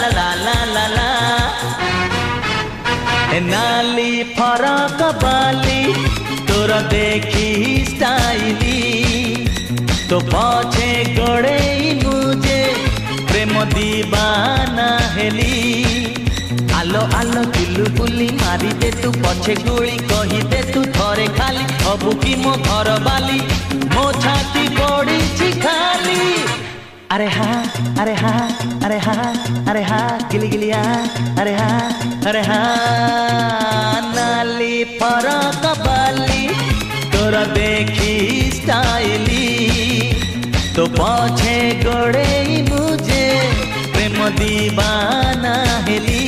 ला ला ला ला ला नाली फरक बाली तोर देखी स्टाइली तो पछे गड़े मुझे प्रेम दीवाना हेली आलो आलो चुलु बुली मारी दे तू पछे गुली कही दे तू थरे खाली हबु की मो घर बाली मो छाती पड़ी खाली अरे हाँ अरे हाँ अरे हाँ अरे हाँ गिली गिलिया अरे हाँ नाली फरक बाली तोरा देखी स्टाइली तो पछे गड़े मुझे प्रेम दीवाना हेली